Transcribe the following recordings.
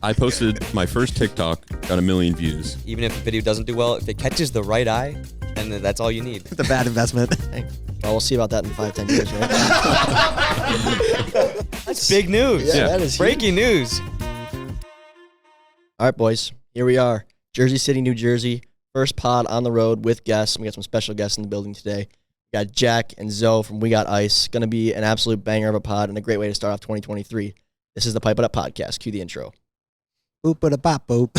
I posted my first TikTok, got 1 million views. Even if the video doesn't do well, if it catches the right eye, then that's all you need. It's a bad investment. Well, we'll see about that in 5-10 years, right? That's big news. Yeah, that is breaking news. All right, boys. Here we are. Jersey City, New Jersey. First pod on the road with guests. We got some special guests in the building today. We got Jack and Zoe from We Got Ice. Going to be an absolute banger of a pod and a great way to start off 2023. This is the Pipe It Up podcast. Cue the intro. Boop it a bop boop.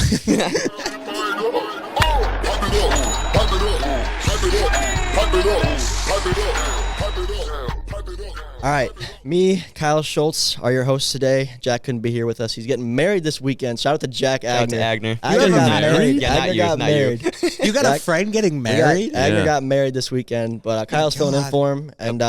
All right, me, Kyle Schultz, are your hosts today. Jack couldn't be here with us. He's getting married this weekend. Shout out to Jack Agner. Agner. Agner got married. Yeah, Agner got married. You got a friend getting married? Agner got married this weekend, but Kyle's filling in for him. And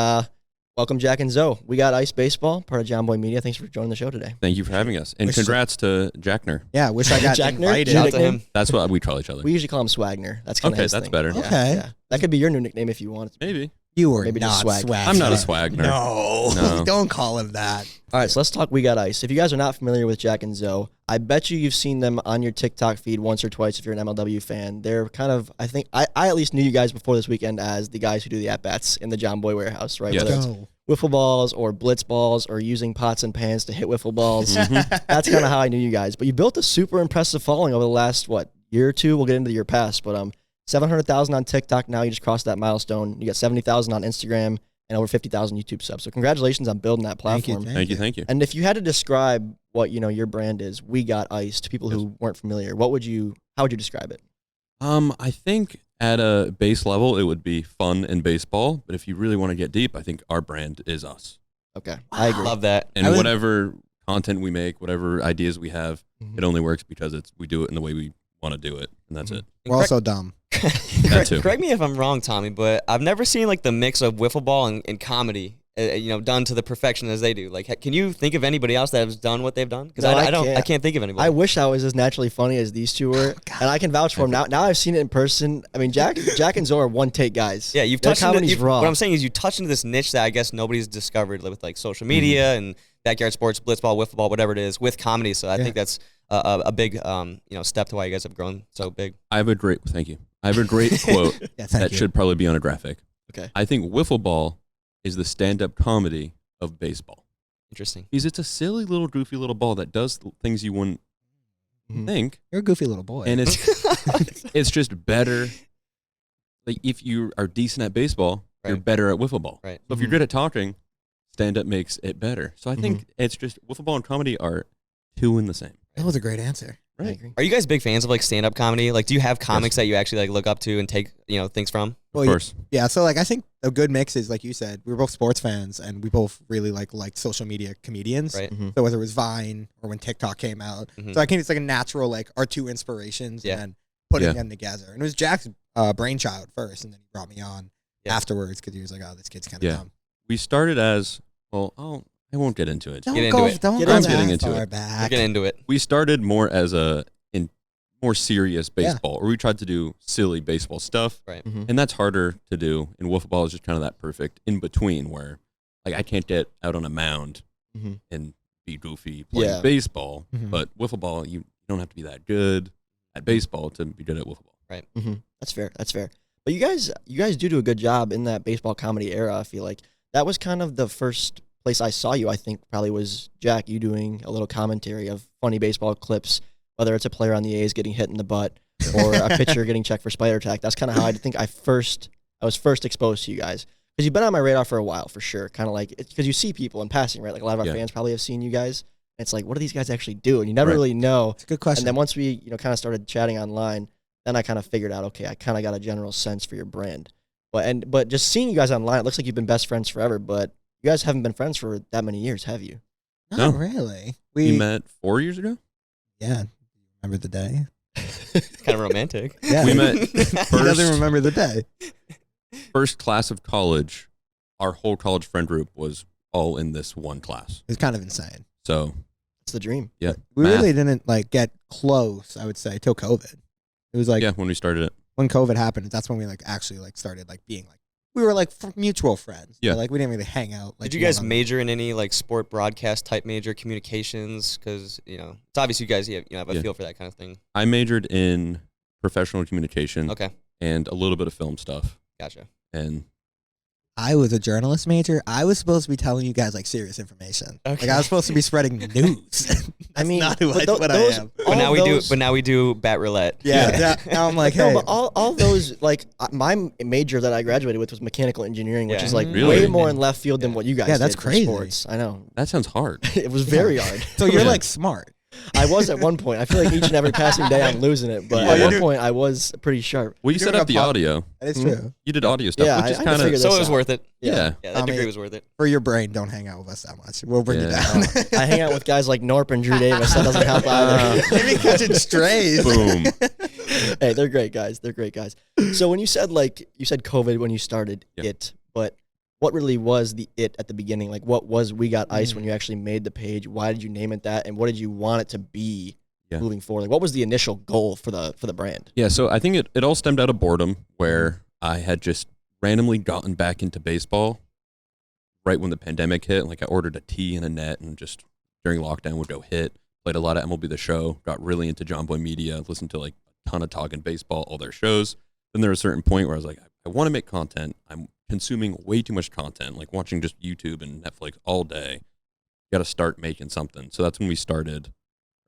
welcome, Jack and Zoe. We Got Ice Baseball, part of Jomboy Media. Thanks for joining the show today. Thank you for having us. And congrats to Jackner. Yeah, wish I got Jackner? invited. Shout out to him. That's what we call each other. We usually call him Swagner. That's kind of Okay, his that's thing. better. Yeah, Okay. yeah. That could be your new nickname if you want it to be. Maybe. You were Maybe not just swag. swag. I'm not a swagner. No. Don't call him that. All right, so let's talk We Got Ice. If you guys are not familiar with Jack and Zoe, I bet you've seen them on your TikTok feed once or twice if you're an MLW fan. They're kind of, I think, I at least knew you guys before this weekend as the guys who do the at-bats in the Jomboy warehouse, right? Yes. Whether it's wiffle balls or blitz balls or using pots and pans to hit wiffle balls. That's kind of how I knew you guys. But you built a super impressive following over the last, year or two? We'll get into the year past, but 700,000 on TikTok now. You just crossed that milestone. You got 70,000 on Instagram and over 50,000 YouTube subs. So congratulations on building that platform. Thank you. And if you had to describe what your brand is, We Got Ice, to people who weren't familiar, how would you describe it? I think at a base level it would be fun and baseball, but if you really want to get deep, I think our brand is us. Okay, I agree. Love that. And whatever content we make, whatever ideas we have, it only works because we do it in the way we want to do it, and that's it. We're also dumb. That too. Correct me if I'm wrong, Tommy, but I've never seen like the mix of wiffle ball and comedy, done to the perfection as they do. Like, can you think of anybody else that has done what they've done? Because No, I can't think of anybody. I wish I was as naturally funny as these two were, and I can vouch for them. Now I've seen it in person. I mean, Jack and Zoe are one-take guys. Yeah, you've Their touched into, comedy's raw. what I'm saying is you touched into this niche that I guess nobody's discovered with like social media and backyard sports, blitzball, wiffle ball, whatever it is, with comedy. So I think that's a big step to why you guys have grown so big. Thank you. I have a great quote that should probably be on a graphic. Okay. I think wiffle ball is the stand-up comedy of baseball. Interesting. Because it's a silly little goofy little ball that does things you wouldn't think. You're a goofy little boy. And it's just better. Like if you are decent at baseball, you're better at wiffle ball. Right. So if you're good at talking, stand-up makes it better. So I think it's just wiffle ball and comedy are two in the same. That was a great answer. I agree. Are you guys big fans of like stand-up comedy? Like, do you have comics that you actually like look up to and take things from? Of course. Yeah, so like I think a good mix is like you said, we're both sports fans and we both really like social media comedians. Right. So whether it was Vine or when TikTok came out, so I think it's like a natural like our two inspirations and then putting them together. And it was Jack's brainchild first, and then he brought me on afterwards because he was like, "Oh, this kid's kind of dumb." We started as I won't get into it. Don't Get go, into it. Don't Get go into that it. far back. Get into it. We started more as more serious baseball, or we tried to do silly baseball stuff, Right. and that's harder to do. And wiffle ball is just kind of that perfect in between where, like, I can't get out on a mound and be goofy playing baseball, but wiffle ball you don't have to be that good at baseball to be good at wiffle ball. Right. That's fair. But you guys do a good job in that baseball comedy era. I feel like that was kind of the first place I saw you. I think probably was Jack, you doing a little commentary of funny baseball clips, whether it's a player on the A's getting hit in the butt or a pitcher getting checked for spider attack. That's kind of how I think I was first exposed to you guys, because you've been on my radar for a while for sure. Kind of like it's because you see people in passing, right? Like a lot of our fans probably have seen you guys. And it's like, what do these guys actually do? And you never really know. It's a good question. And then once we kind of started chatting online, then I kind of figured out, okay, I kind of got a general sense for your brand. But just seeing you guys online, it looks like you've been best friends forever. But you guys haven't been friends for that many years, have you? Not really. We met 4 years ago. Yeah. Remember the day? Kind of romantic. Yeah. We met He doesn't remember the day. first class of college. Our whole college friend group was all in this one class. It's kind of insane. So It's the dream. yeah, We really didn't like get close, I would say, till COVID. It was like when we started it. when COVID happened, that's when we like actually like started like being like we were like mutual friends. Yeah. So, like we didn't really hang out. Like, did you guys major in any like sport broadcast type major, communications? Because it's obvious you guys have a feel for that kind of thing. I majored in professional communication. Okay. And a little bit of film stuff. Gotcha. And I was a journalist major. I was supposed to be telling you guys like serious information. Okay. Like I was supposed to be spreading news. I mean, not what I am. But now we do bat roulette. Yeah. Now I'm like, hey. No, but all those, like, my major that I graduated with was mechanical engineering, which is like Really? way more in left field than what you guys did. Yeah, that's for crazy. Sports. I know. that sounds hard. It was very hard. So you're like smart. I was at one point. I feel like each and every passing day I'm losing it, but at one point I was pretty sharp. Well, you set up the audio. That is true. You did audio stuff, Yeah, which is I kind figured of that So it was out. worth it. yeah. Yeah, that degree was worth it. For your brain, don't hang out with us that much. We'll bring you Yeah. down. I hang out with guys like Norp and Drew Davis. That doesn't help either. Maybe catching strays. Boom. Hey, they're great guys. They're great guys. So when you said COVID when you started it, but what really was the it at the beginning? Like what was We Got Ice when you actually made the page? Why did you name it that? And what did you want it to be moving forward? Like what was the initial goal for the brand? Yeah, so I think it all stemmed out of boredom where I had just randomly gotten back into baseball right when the pandemic hit. Like I ordered a tee and a net and just during lockdown would go hit. Played a lot of MLB The Show, got really into Jomboy Media, listened to like a ton of Talkin' Baseball, all their shows. Then there was a certain point where I was like, I want to make content. I'm consuming way too much content, like watching just YouTube and Netflix all day. Got to start making something. So that's when we started,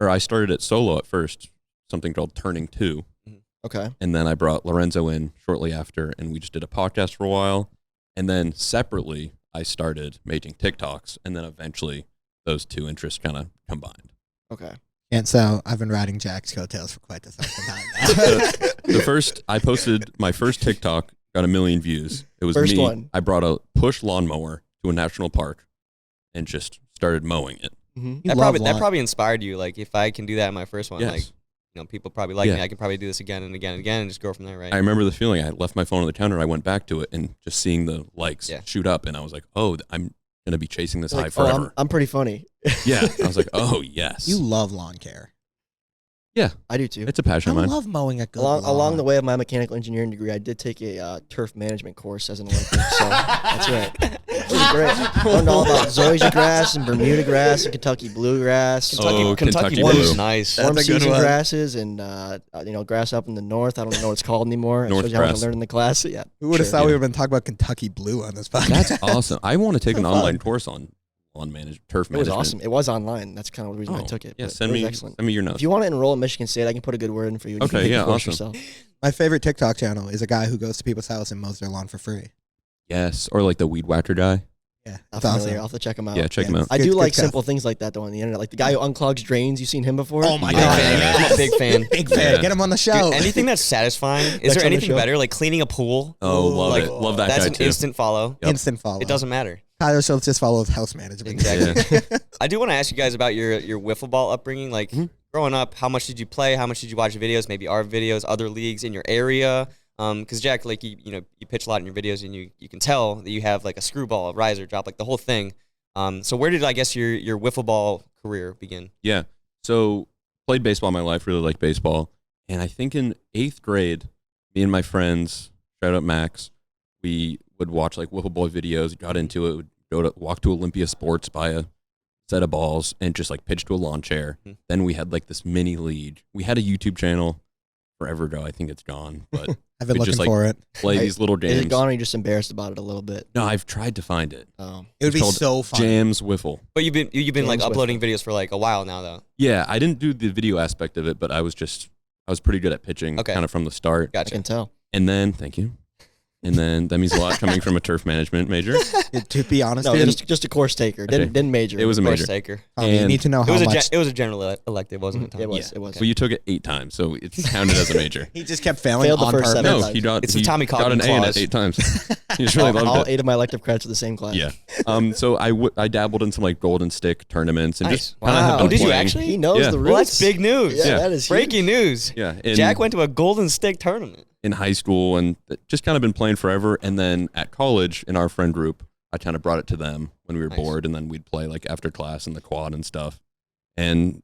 or I started it solo at first, something called Turning 2. Okay. And then I brought Lorenzo in shortly after, and we just did a podcast for a while. And then separately, I started making TikToks, and then eventually those two interests kind of combined. Okay. And so I've been riding Jack's coattails for quite some time now. I posted my first TikTok, got 1 million views. It was First me. one. I brought a push lawnmower to a national park and just started mowing it. Mm-hmm. That probably inspired you. Like if I can do that in my first one, Yes. like people probably like me. I can probably do this again and again and again and just go from there, right? I remember the feeling. I left my phone on the counter. I went back to it and just seeing the likes shoot up, and I was like, "Oh, I'm gonna be chasing this high forever." I'm pretty funny. Yeah, I was like, "Oh yes." You love lawn care. Yeah, I do too. it's a passion I of mine. love mowing a good Along the way of my mechanical engineering degree, I did take a turf management course as an Olympic. So that's right. It was great. Learned all about zoysia grass and Bermuda grass and Kentucky bluegrass. Kentucky Blue Blue. is nice. That's Warm a good season one. grasses and grass up in the north. I don't know what it's called anymore. North Shows you how much I grass. learned in the class. Yeah. Who would have sure. thought we would have been talking about Kentucky Blue on this podcast? That's awesome. I want to take an fun. online course on turf It was management. awesome. It was online. That's kind of the reason I took it. Yeah, but send it was me excellent. your notes. If you want to enroll at Michigan State, I can put a good word in for you. You Okay, can take yeah, the course awesome. yourself. My favorite TikTok channel is a guy who goes to people's house and mows their lawn for free. Yes, or like the weed whacker guy. Yeah, I'm it's familiar. awesome. I'll have to check him out. Yeah, check him out. I Good- do good like stuff. simple things like that though on the internet, like the guy who unclogs drains. You seen him before? Oh my Big god, fan. I'm a big fan. Big fan. Yeah. Get him on the show. Dude, anything that's satisfying. Is Next there on the anything show. better? Like cleaning a pool. Oh, love like, it. Love that That's guy an too. instant follow. Yep. Instant follow. It doesn't matter. Tyler Schultz just follows house management. Exactly. I do want to ask you guys about your wiffle ball upbringing. Like growing up, how much did you play? How much did you watch videos? Maybe our videos, other leagues in your area. Because Jack, like you pitch a lot in your videos, and you can tell that you have like a screwball, a riser, drop, like the whole thing. So where did I guess your wiffle ball career begin? Yeah. So played baseball my life, really liked baseball. And I think in 8th grade, me and my friends, shout out Max, we would watch like wiffle ball videos, got into it, would walk to Olympia Sports, buy a set of balls, and just like pitch to a lawn chair. Then we had like this mini league. We had a YouTube channel forever ago. I think it's gone, but I've been we looking just, like, for it. play these little games. Is it gone or are you just embarrassed about it a little bit? No, I've tried to find it. Oh. It would It's be called so fun. Jams Wiffle. But you've been like James uploading videos for like a while now, though. Yeah, I didn't do the video aspect of it, but I was pretty good at pitching Okay. kind of from the start. I Gotcha. can tell. And then, thank you. And then that means a lot coming from a turf management major. To be honest, No, dude, just a course taker. Okay. Didn't major. It was a Course major. taker. you and- need to know It how was much. it was a general elective, wasn't it? Tom? It was. Yeah. It was. So you took it 8 times, so it's counted as a major. He just kept failing Failed the on first purpose. 7 No, times. he got It's the he Tommy got Coughlin an A in clause. it 8 times. He just really all loved it. 8 of my elective credits are the same class. Yeah. So I dabbled in some like golden stick tournaments and Nice. just kind of Wow. have been Oh, did you playing. actually? He knows Yeah. the roots. Well, that's big news. Yeah, Yeah. that is huge. Breaking news. Yeah. Jack went to a Golden Stick tournament. in high school and just kind of been playing forever. And then at college in our friend group, I kind of brought it to them when we were Nice. bored, and then we'd play like after class in the quad and stuff. And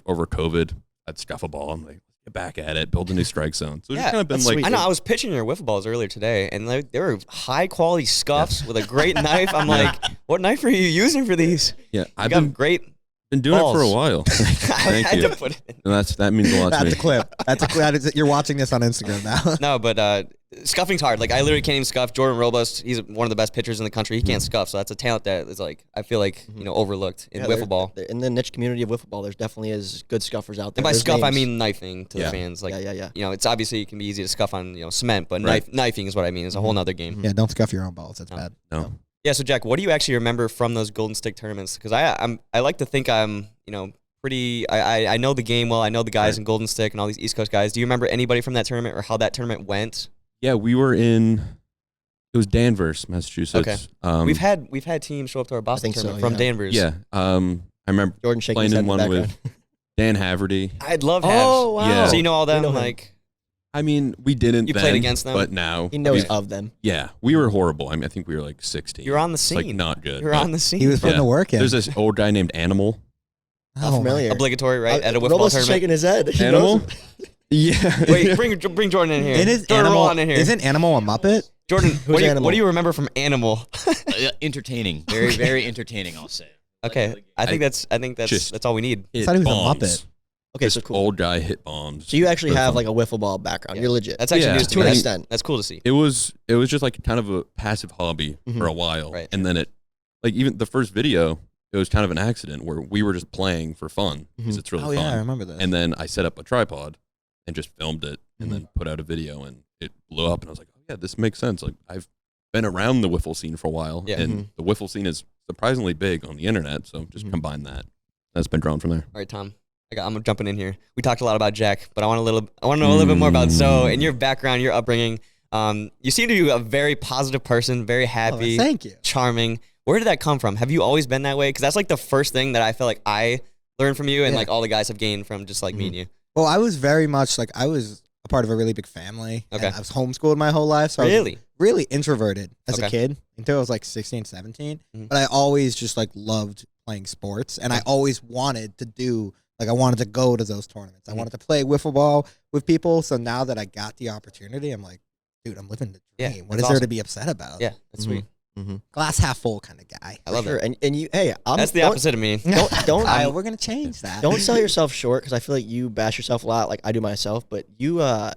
over COVID, I'd scuff a ball. I'm like, back at it, build a new strike zone. So it's Yeah, kind of been like, I know. I was pitching your wiffle balls earlier today, and they were high quality scuffs with a great knife. I'm like, what knife are you using for these? Yeah, I've been great. Been doing balls. it for a while. Thank you. To put it in. And that means a lot to That's me. a clip. That's a clip. You're watching this on Instagram now. No, but scuffing's hard. Like I literally can't even scuff. Jordan Robles, he's one of the best pitchers in the country. He can't scuff, so that's a talent that is like I feel like overlooked in wiffle ball. In the niche community of wiffle ball, there's definitely is good scuffers out there. And by There's scuff, names. I mean knifing to the fans. Like you know, it's obviously it can be easy to scuff on cement, but knifing is what I mean. It's a whole nother game. Yeah, don't scuff your own balls. That's bad. No. Yeah. So Jack, what do you actually remember from those Golden Stick tournaments? Because I like to think I'm pretty. I know the game well. I know the guys in Golden Stick and all these East Coast guys. Do you remember anybody from that tournament or how that tournament went? Yeah, we were in. It was Danvers, Massachusetts. Okay. We've had teams show up to our Boston tournament from Danvers. Yeah. I remember Jordan shaking playing his head in one with Dan Haverty. I'd love Habs. Oh, wow. Yeah. So you know all them? know him. Like, I mean, we didn't. You then, played against them? but now He knows of them. Yeah, we were horrible. I mean, I think we were like 16. you're on the It's, like scene. not good. You're but on the scene. He was putting the work in. There's this old guy named Animal. Not familiar. Obligatory, right? At a wiffle ball Robles is tournament. shaking his head. He Animal. knows. Yeah. Wait, bring Jordan in here. It is Jordan, roll Animal. on in here. Isn't Animal a Muppet? Jordan, what Animal? do you remember from Animal? Entertaining, very, very entertaining. I'll say. Okay, I think that's all we need. I thought he was a bombs. Muppet. Okay, This so cool. old guy hit bombs. So you actually for have fun. like a wiffle ball background. You're legit. That's actually Yeah. news to To me. an That's- extent. That's cool to see. It was just like kind of a passive hobby for a while, Right. and then it, like even the first video, it was kind of an accident where we were just playing for fun because it's really Oh fun. yeah, I remember that. And then I set up a tripod and just filmed it and then put out a video, and it blew up. And I was like, oh yeah, this makes sense. Like I've been around the wiffle scene for a while, Yeah. and the wiffle scene is surprisingly big on the internet. So just combine that. That's been drawn from there. All right, Tom. I'm jumping in here. We talked a lot about Jack, but I want to know a little bit more about Zoe and your background, your upbringing. You seem to be a very positive person, very happy, thank you. charming. Where did that come from? Have you always been that way? Because that's like the first thing that I feel like I learned from you, and like all the guys have gained from just like me and you. Well, I was very much like I was a part of a really big family. Okay. And I was homeschooled my whole life, so I Really? was really introverted as Okay. a kid until I was like 16, 17. Mhm. But I always just like loved playing sports, and I always wanted to do like I wanted to go to those tournaments. I wanted to play wiffle ball with people. So now that I got the opportunity, I'm like, dude, I'm living the Yeah, dream. What that's is there awesome. to be upset about? Yeah, that's sweet. Glass half full kind of guy. I love Sure. it. And you, hey, That's the opposite of me. Don't We're gonna change that. don't sell yourself short because I feel like you bash yourself a lot, like I do myself. But you are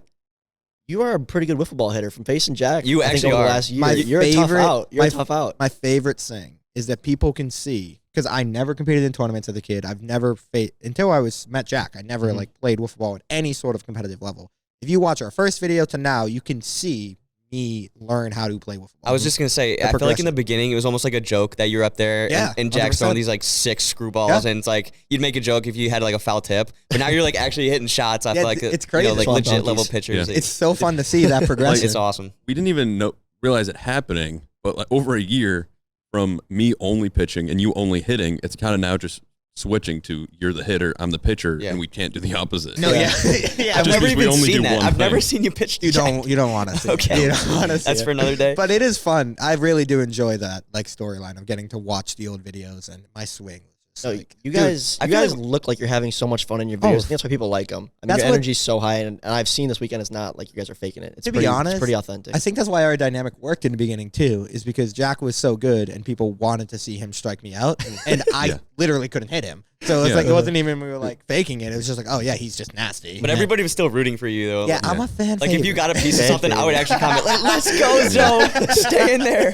a pretty good wiffle ball hitter from facing Jack. You I think actually over the are. last year. My You're a tough favorite- out. You're my- a tough out. My favorite thing is that people can see, because I never competed in tournaments as a kid. I've never until I met Jack. I never like played wiffle ball at any sort of competitive level. If you watch our first video to now, you can see me learn how to play wiffle ball. I was just gonna say, I feel like in the beginning it was almost like a joke that you're up there and Jack's 100%. throwing these like 6 screwballs, and it's like you'd make a joke if you had like a foul tip, but now you're like actually hitting shots. I feel like it's crazy. like Fun legit donkeys. level pitchers. It's so fun to see that progression. It's awesome. We didn't even realize it happening, but like over a year from me only pitching and you only hitting, it's kind of now just switching to you're the hitter, I'm the pitcher, and we can't do the opposite. No, yeah, I've Just never because we even only seen do that. one I've never thing. seen you pitch. You don't want to see. Okay. You don't want to see. That's it. for another day. But it is fun. I really do enjoy that like storyline of getting to watch the old videos and my swing. No, Like, you dude, guys, I you feel guys like- look like you're having so much fun in your Oh, videos. I think that's why people like them. I mean, that's your what- energy's so high, and I've seen this weekend. It's not like you guys are faking it. It's To be pretty, honest, it's pretty authentic. I think that's why our dynamic worked in the beginning too, is because Jack was so good and people wanted to see him strike me out, and I literally couldn't hit him. So it's like it wasn't even we were like faking it. It was just like, oh yeah, he's just nasty. But everybody was still rooting for you though. yeah, I'm a fan. Like if you got a piece of Fan something, I would favorite. actually comment, "Let's go, Joe. Stay in there.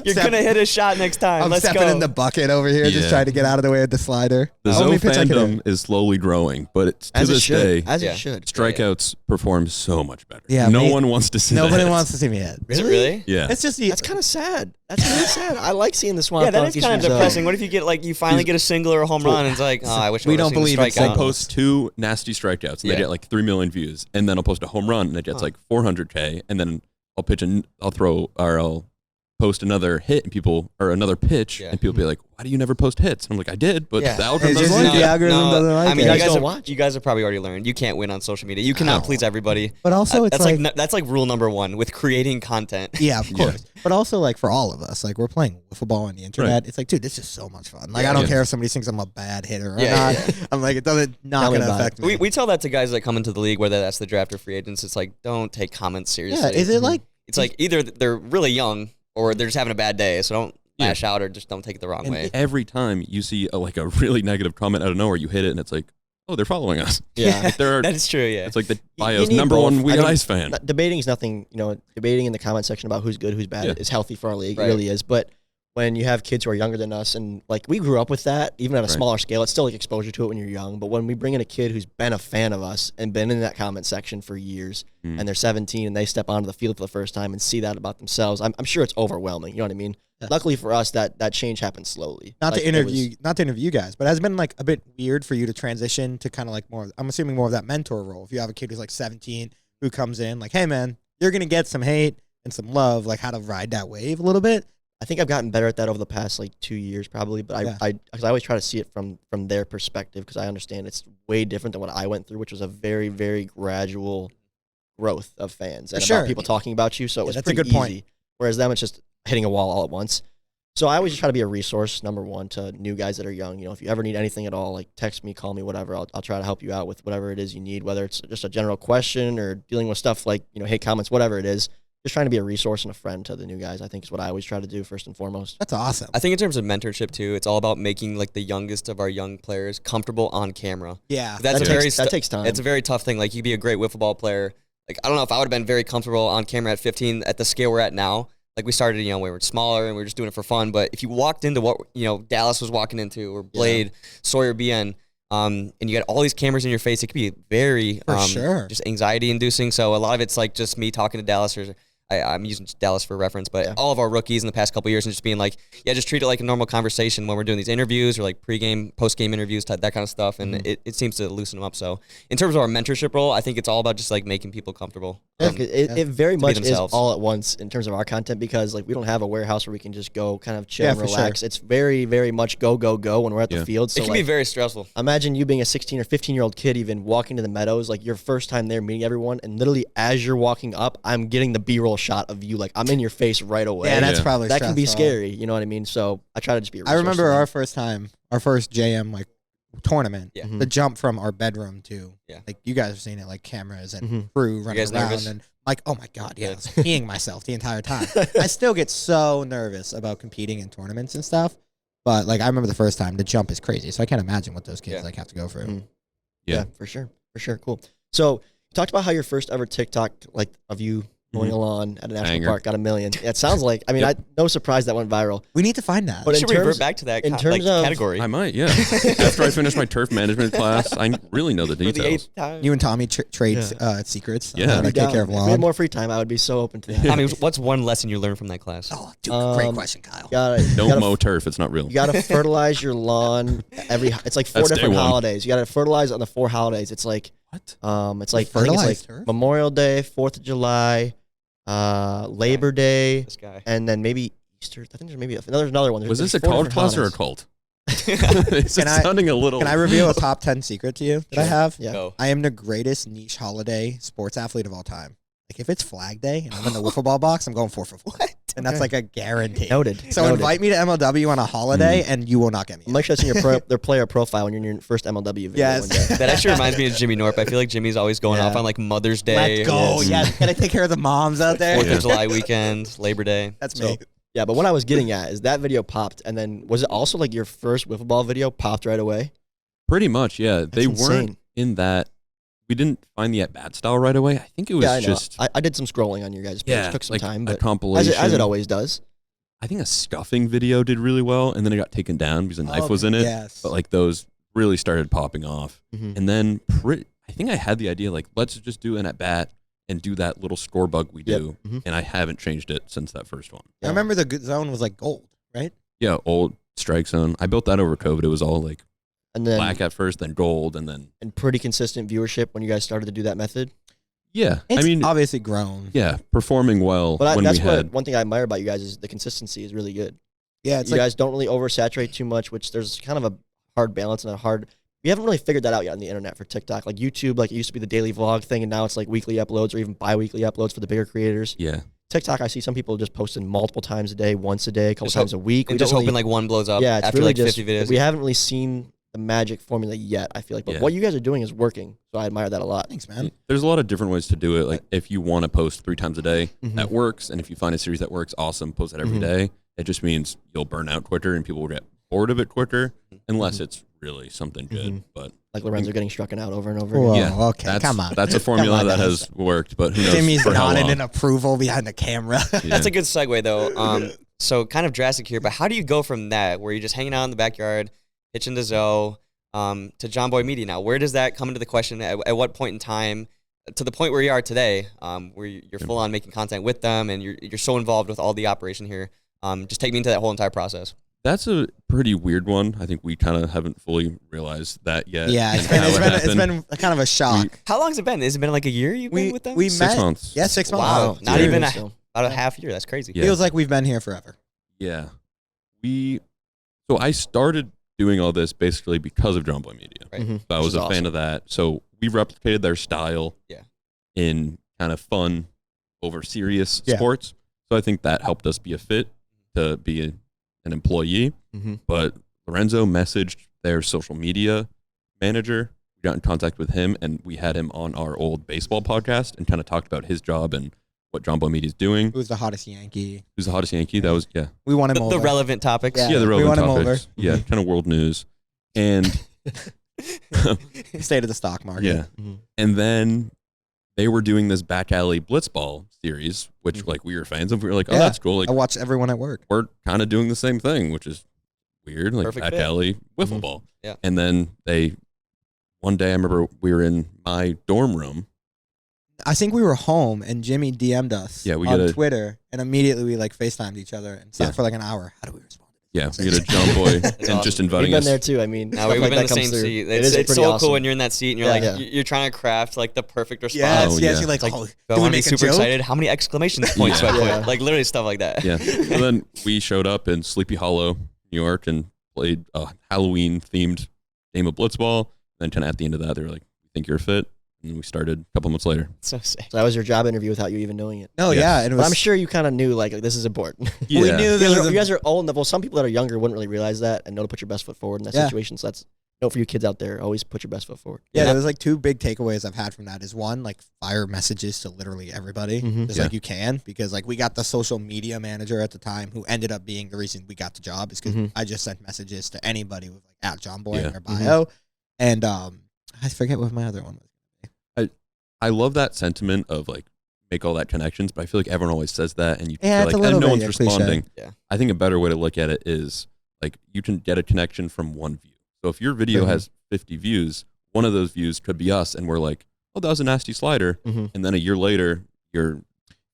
You're gonna hit a shot next time. I'm Let's stepping go." in the bucket over here, just Yeah. trying to get out of the way of the slider. The Only Zoe pitch I could hit. fandom is slowly growing, but it's to as it this should. day, As Yeah. it should. strikeouts perform so much better. Yeah, no me- one wants to see Nobody that. wants to see me hit. Is it really? Yeah. It's just That's kind of sad. That's really sad. I like seeing the swamp. Yeah, that is donkeys kind of from Zoe. depressing. What if you get like you finally get a single or a home run and it's like, oh, I wish I We would've don't seen the believe in strikeout. I'll post 2 nasty strikeouts and Yeah. they get like 3 million views, and then I'll post a home run and it gets like 400K, and then I'll post another hit and people or another pitch and people be like, why do you never post hits? And I'm like, I did, but the algorithm doesn't like it. The algorithm doesn't like I mean, it. you guys have probably already learned you can't win on social media. You cannot please everybody. But also it's that's like rule number 1 with creating content. Yeah, of course. But also like for all of us, like we're playing wiffle ball on the internet. It's like, dude, this is so much fun. Like I don't care if somebody thinks I'm a bad hitter or not. I'm like, it doesn't not gonna affect me. We tell that to guys that come into the league, whether that's the draft or free agents. It's like, don't take comments seriously. Yeah, is it like it's like either they're really young or they're just having a bad day, so don't lash out or just don't take it the wrong way. Every time you see a really negative comment out of nowhere, you hit it and it's like, oh, they're following us. Yeah, that is true. Yeah, it's like the bio's number one Wheel Ice fan. Debating is nothing. Debating in the comment section about who's good, who's bad is healthy for our league. It really is. But when you have kids who are younger than us, and like we grew up with that, even at a smaller scale, it's still like exposure to it when you're young. But when we bring in a kid who's been a fan of us and been in that comment section for years, and they're 17 and they step onto the field for the first time and see that about themselves, I'm sure it's overwhelming. You know what I mean? Yeah. Luckily for us, that change happened slowly. Not to interview you guys, but has it been like a bit weird for you to transition to kind of like more? I'm assuming more of that mentor role. If you have a kid who's like 17 who comes in like, hey man, you're gonna get some hate and some love, like how to ride that wave a little bit. I think I've gotten better at that over the past like 2 years probably, but I always try to see it from their perspective because I understand it's way different than what I went through, which was a very, very gradual growth of fans and about people talking about you. So it was that's pretty a good point. easy. Whereas them, it's just hitting a wall all at once. So I always just try to be a resource, number one, to new guys that are young. If you ever need anything at all, like text me, call me, whatever. I'll try to help you out with whatever it is you need, whether it's just a general question or dealing with stuff like, hate comments, whatever it is. Just trying to be a resource and a friend to the new guys, I think is what I always try to do first and foremost. That's awesome. I think in terms of mentorship too, it's all about making like the youngest of our young players comfortable on camera. Yeah. That takes time. It's a very tough thing. Like you'd be a great wiffle ball player. Like I don't know if I would have been very comfortable on camera at 15 at the scale we're at now. Like we started, when we were smaller and we were just doing it for fun. But if you walked into what, Dallas was walking into or Blade, Sawyer BN, and you got all these cameras in your face, it could be very, just anxiety inducing. So a lot of it's like just me talking to Dallas or I'm using Dallas for reference, but all of our rookies in the past couple of years and just being like, just treat it like a normal conversation when we're doing these interviews or like pregame, postgame interviews, that kind of stuff. And it seems to loosen them up. So in terms of our mentorship role, I think it's all about just like making people comfortable. It very much is all at once in terms of our content because like we don't have a warehouse where we can just go kind of chill and relax. Sure. It's very, very much go when we're at the field. So it can be very stressful. Imagine you being a 16 or 15-year-old kid even walking to the meadows, like your first time there meeting everyone, and literally as you're walking up, I'm getting the B-roll shot of you, like I'm in your face right away. Yeah, that's probably that can be scary. You know what I mean? So I try to just be a resource. I remember our first JM like tournament, the jump from our bedroom to like you guys have seen it, like cameras and crew running around nervous? And like, oh my god, I was peeing myself the entire time. I still get so nervous about competing in tournaments and stuff, but like I remember the first time the jump is crazy, so I can't imagine what those kids like have to go through. Yeah, for sure, cool. So you talked about how your first ever TikTok like of you mowing a lawn at a national park got 1 million. It sounds like, no surprise that went viral. We need to find that. But should revert back to that category. I might, yeah. After I finish my turf management class, I really know the details. You and Tommy trade secrets. Yeah. How to take care of lawn. If we had more free time, I would be so open to that. I mean, what's one lesson you learned from that class? Oh, dude, great question, Kyle. Don't mow turf. It's not real. You got to fertilize your lawn it's like 4 different holidays. You got to fertilize on the 4 holidays. It's like, what? It's like, I think it's like Memorial Day, 4th of July, Labor Day, and then maybe Easter. I think there's maybe another one. Was this a college class or a cult? Sounding a little. Can I reveal a top 10 secret to you that I have? Yeah. Go. I am the greatest niche holiday sports athlete of all time. Like if it's Flag Day and I'm in the wiffle ball box, I'm going 4 for 4. And that's like a guarantee. Noted. So invite me to MLW on a holiday and you will not get me. Make sure that's in their player profile when you're in your first MLW video. Yes. That actually reminds me of Jimmy Norp. I feel like Jimmy's always going off on like Mother's Day. Let's go. Yeah. Gotta take care of the moms out there. 4th of July weekend, Labor Day. That's me. Yeah, but what I was getting at is that video popped, and then was it also like your first wiffle ball video popped right away? Pretty much, yeah. That's they insane. Weren't in that. We didn't find the at-bat style right away. I think it was just... I did some scrolling on your guys' page. It took some time, but compilation. As it always does. I think a scuffing video did really well, and then it got taken down because a knife was in it. Yes. But like those really started popping off. And then I think I had the idea, like, let's just do an at-bat and do that little score bug we do. And I haven't changed it since that first one. I remember the zone was like gold, right? Yeah, old strike zone. I built that over COVID. It was all like black at first, then gold, and then... And pretty consistent viewership when you guys started to do that method? Yeah, It's obviously grown. Yeah, performing well. But when that's we had one thing I admire about you guys is the consistency is really good. Yeah, it's you guys don't really oversaturate too much, which there's kind of a hard balance and we haven't really figured that out yet on the internet for TikTok. Like YouTube, like it used to be the daily vlog thing, and now it's like weekly uploads or even bi-weekly uploads for the bigger creators. Yeah. TikTok, I see some people just posting multiple times a day, once a day, a couple times a week. And just hoping like one blows up after really like 50 videos. We haven't really seen the magic formula yet, I feel like. But what you guys are doing is working, so I admire that a lot. Thanks, man. There's a lot of different ways to do it. Like if you want to post 3 times a day, that works. And if you find a series that works, awesome, post it every day. It just means you'll burn out quicker and people will get bored of it quicker unless it's really something good. But like Lorenzo getting struck out over and over Whoa, again. Yeah, okay, come on. That's a formula that has worked, but who knows? Jimmy's for how nodding long. in approval behind the camera. That's a good segue though. So kind of drastic here, but how do you go from that where you're just hanging out in the backyard, pitching to Zoe, to Jomboy Media now? Where does that come into the question? At what point in time, to the point where you are today, where you're full on making content with them and you're so involved with all the operation here? Just take me into that whole entire process. That's a pretty weird one. I think we kind of haven't fully realized that yet. Yeah, it's been kind of a shock. How long has it been? Has it been like a year you've been with them? We 6 met. months. Yeah, 6 months. Wow, not Dude. even about a half year. That's crazy. Yeah. Feels like we've been here forever. Yeah. So I started doing all this basically because of Jomboy Media. Right. So I was a fan of that. So we replicated their style in kind of fun over serious sports. So I think that helped us be a fit to be an employee. But Lorenzo messaged their social media manager. We got in contact with him and we had him on our old baseball podcast and kind of talked about his job and what Jomboy Media is doing. Who's the hottest Yankee? Who's the hottest Yankee? That was, We want him over. The relevant topics. Yeah. the we relevant want him topics. Yeah, kind of world news. And state of the stock market. yeah. And then they were doing this back alley blitzball series, which like we were fans of. We were like, oh, that's cool. Like I watch everyone at work. we're kind of doing the same thing, which is weird, like Perfect back fit. alley wiffle ball. Yeah. And then one day I remember we were in my dorm room. I think we were home and Jimmy DM'd us on Twitter and immediately we like FaceTimed each other and sat for like an hour. How do we respond? Yeah, we get a Jomboy and awesome. just We've inviting been us. there too. I mean, Now we've been in the same through. seat. It's It's pretty so awesome. cool when you're in that seat and you're like, you're trying to craft like the perfect response. Yes, Oh, yes. yeah. You're like, Like, oh, do do I we want to be make a super joke? excited? How many exclamation points do I put? Yeah. Like literally stuff like that. Yeah. And then we showed up in Sleepy Hollow, New York, and played a Halloween-themed game of blitzball. Then kind of at the end of that, they were like, "We think you're fit," and we started a couple months later. So sick. So that was your job interview without you even knowing it. No, Yes. yeah. And it But was, I'm sure you kind of knew like this is important. Yeah. we knew there was You guys are old enough. Well, some people that are younger wouldn't really realize that and know to put your best foot forward in that situation. So that's note for you kids out there. Always put your best foot forward. Yeah, there was like 2 big takeaways I've had from that. Is one, like fire messages to literally everybody, just like you can, because like we got the social media manager at the time who ended up being the reason we got the job is because I just sent messages to anybody with like at Jomboy in their bio, and I forget what my other one was. I love that sentiment of like make all that connections, but I feel like everyone always says that, and you Yeah, feel it's a like little no bit, one's cliche. responding. Yeah. I think a better way to look at it is like you can get a connection from one view. So if your video has 50 views, one of those views could be us, and we're like, oh, that was a nasty slider, and then a year later you're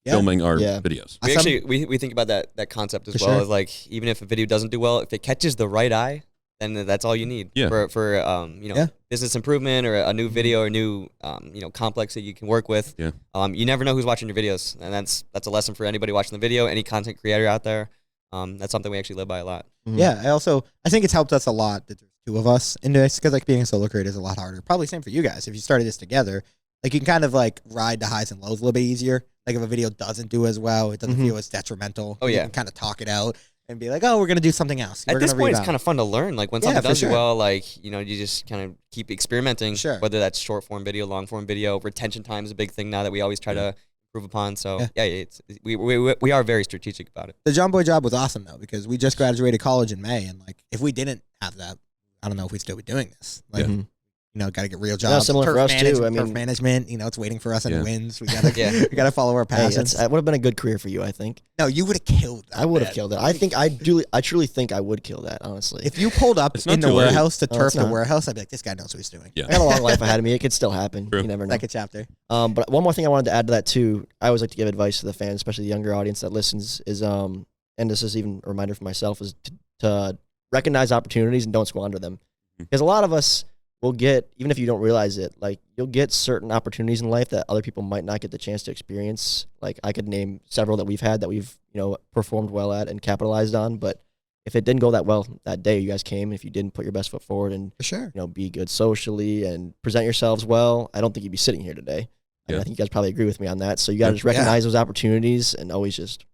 filming our videos. We actually we think about that concept as For well. sure. As like even if a video doesn't do well, if it catches the right eye, then that's all you need for business improvement or a new video or new complex that you can work with. Yeah. You never know who's watching your videos, and that's a lesson for anybody watching the video, any content creator out there. That's something we actually live by a lot. Yeah, I think it's helped us a lot that there's 2 of us in this, because like being a solo creator is a lot harder. Probably same for you guys. If you started this together, like you can kind of like ride the highs and lows a little bit easier. Like if a video doesn't do as well, it doesn't feel as detrimental. Oh, You yeah. can kind of talk it out and be like, oh, we're gonna do something else. At We're this gonna point, it's rebound. kind of fun to learn. Like when Yeah, something for does do sure. well, like you just kind of keep experimenting. Sure. Whether that's short form video, long form video, retention time is a big thing now that we always try to improve upon. So we are very strategic about it. The Jomboy job was awesome though, because we just graduated college in May, and like if we didn't have that, I don't know if we'd still be doing this. Like, got to get real jobs. similar for us too. I mean, turf management, it's waiting for us in wins. We gotta, we gotta follow our passions. That would have been a good career for you, I think. No, you would have killed that. I would have killed it. I truly think I would kill that, honestly. If you pulled up It's not in the too late. warehouse to turf it's the not. warehouse, I'd be like, this guy knows what he's doing. Yeah. I got a long life ahead of me. It could still happen. True. You never know. Second chapter. But one more thing I wanted to add to that too. I always like to give advice to the fans, especially the younger audience that listens. Is and this is even a reminder for myself, is to recognize opportunities and don't squander them. Because a lot of us, will get, even if you don't realize it, like you'll get certain opportunities in life that other people might not get the chance to experience. Like I could name several that we've had that we've, performed well at and capitalized on. But if it didn't go that well that day, you guys came, if you didn't put your best foot forward and, for sure, be good socially and present yourselves well, I don't think you'd be sitting here today. Yeah. I think you guys probably agree with me on that. So you got to just recognize those opportunities and always just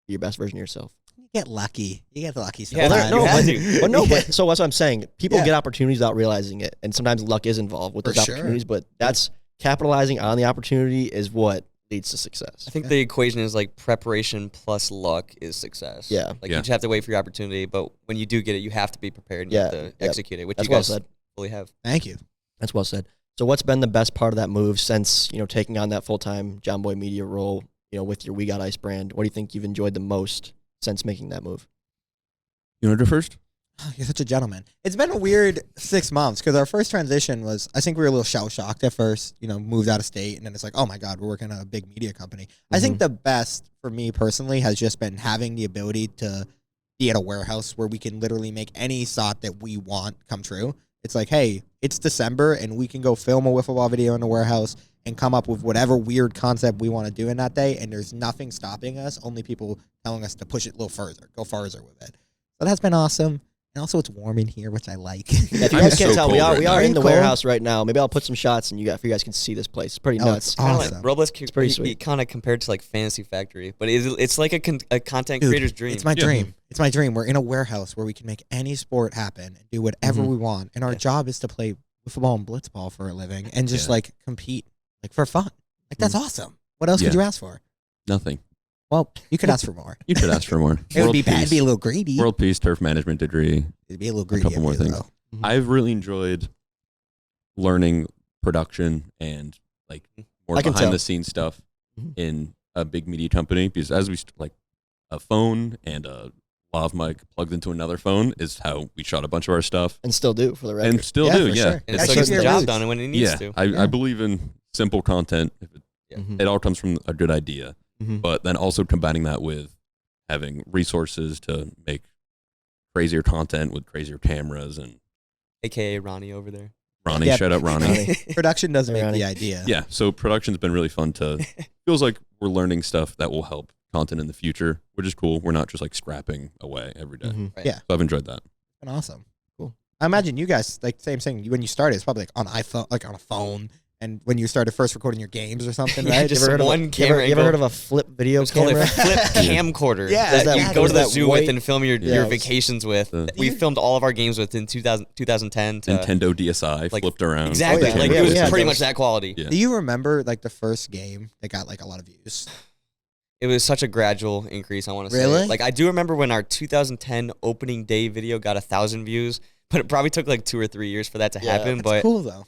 be your best version of yourself. You get lucky. So that's what I'm saying. People get opportunities without realizing it, and sometimes luck is involved with those opportunities. But that's capitalizing on the opportunity is what leads to success. I think the equation is like preparation plus luck is success. Yeah, you just have to wait for your opportunity, but when you do get it, you have to be prepared and you have to execute it, which that's you guys well said. fully have. Thank you. That's well said. So what's been the best part of that move since taking on that full-time Jomboy media role? With your We Got Ice brand, what do you think you've enjoyed the most since making that move? You want to go first? Oh, you're such a gentleman. It's been a weird 6 months because our first transition was, I think we were a little shell-shocked at first, moved out of state, and then it's like, oh my God, we're working at a big media company. I think the best for me personally has just been having the ability to be at a warehouse where we can literally make any thought that we want come true. It's like, hey, it's December, and we can go film a wiffle ball video in the warehouse and come up with whatever weird concept we want to do in that day, and there's nothing stopping us, only people telling us to push it a little further, go farther with it. So that's been awesome. And also it's warm in here, which I like. If you guys can't tell, we are in the warehouse right now. Maybe I'll put some shots and you guys can see this place. It's pretty nuts. It's awesome. Like Robles, it's pretty sweet. Kind of compared to like Fantasy Factory, but it's like a content creator's dream. It's my dream. It's my dream. We're in a warehouse where we can make any sport happen and do whatever we want. And our job is to play football and blitzball for a living and just compete for fun. That's awesome. What else could you ask for? Nothing. Well, you could ask for more. You could ask for more. It would be bad. It'd be a little greedy. World Peace, turf management degree. It'd be a little greedy. A couple more things. I've really enjoyed learning production and more behind the scenes stuff in a big media company, because as we a phone and a lav mic plugged into another phone is how we shot a bunch of our stuff, and still do for the record. And still do, yeah. And it still gets the job done when it needs to. I believe in simple content. It all comes from a good idea. But then also combining that with having resources to make crazier content with crazier cameras and AKA Ronnie over there. Ronnie, shout out Ronnie. Production doesn't make the idea. Yeah, so production's been really fun feels like we're learning stuff that will help content in the future, which is cool. We're not just scrapping away every day. Right. Yeah. So I've enjoyed that. It's been awesome. Cool. I imagine you guys, same thing, when you started, it's probably on iPhone, on a phone. And when you started first recording your games or something, right? Just one camera. You ever heard of a flip video camera? It's called a flip camcorder. That you go to the zoo with and film your vacations with. We filmed all of our games with in 2010. Nintendo DSi flipped around. Exactly. It was pretty much that quality. Yeah. Do you remember the first game that got a lot of views? It was such a gradual increase, I want to say. Really? I do remember when our 2010 opening day video got 1,000 views, but it probably took 2 or 3 years for that to happen. That's but cool though.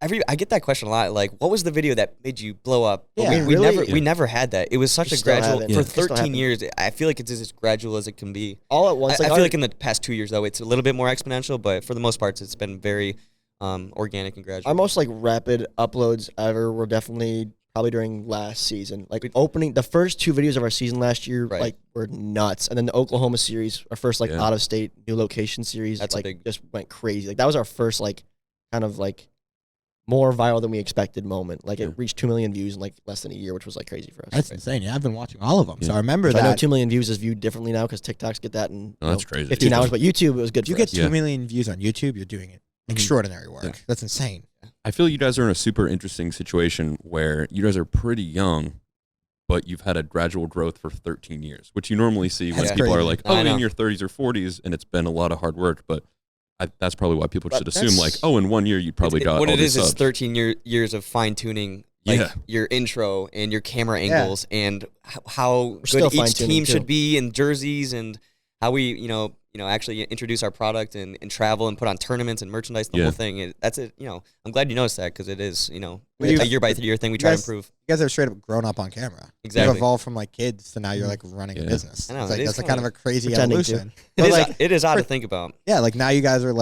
I get that question a lot. What was the video that made you blow up? Yeah, we never had that. It was such a gradual for 13 years. I feel like it's as gradual as it can be. All at once. I feel like in the past 2 years though, it's a little bit more exponential, but for the most part, it's been very organic and gradual. Our most rapid uploads ever were definitely probably during last season. Opening the first 2 videos of our season last year, were nuts. And then the Oklahoma series, our first out of state new location series, that's just went crazy. That was our first kind of more viral than we expected moment. It reached 2 million views in less than a year, which was crazy for us. That's insane. Yeah, I've been watching all of them, so I remember that. I know 2 million views is viewed differently now because TikToks get that in that's crazy. 15 hours, but YouTube, it was good. If you get 2 million views on YouTube, you're doing it extraordinary work. Yeah. That's insane. I feel you guys are in a super interesting situation where you guys are pretty young, but you've had a gradual growth for 13 years, which you normally see when people are in your 30s or 40s, and it's been a lot of hard work, but that's probably why people should assume in 1 year you probably got what all it is subs. 13 years of fine tuning your intro and your camera angles and how good each team should be in jerseys and how we actually introduce our product and travel and put on tournaments and merchandise, the whole thing. That's it. I'm glad you noticed that because it is a year by year thing we try to improve. You guys have straight up grown up on camera. Exactly. You've evolved from kids to now you're running a business. I know, that's kind of a crazy evolution. It is odd to think about. Yeah, now you guys are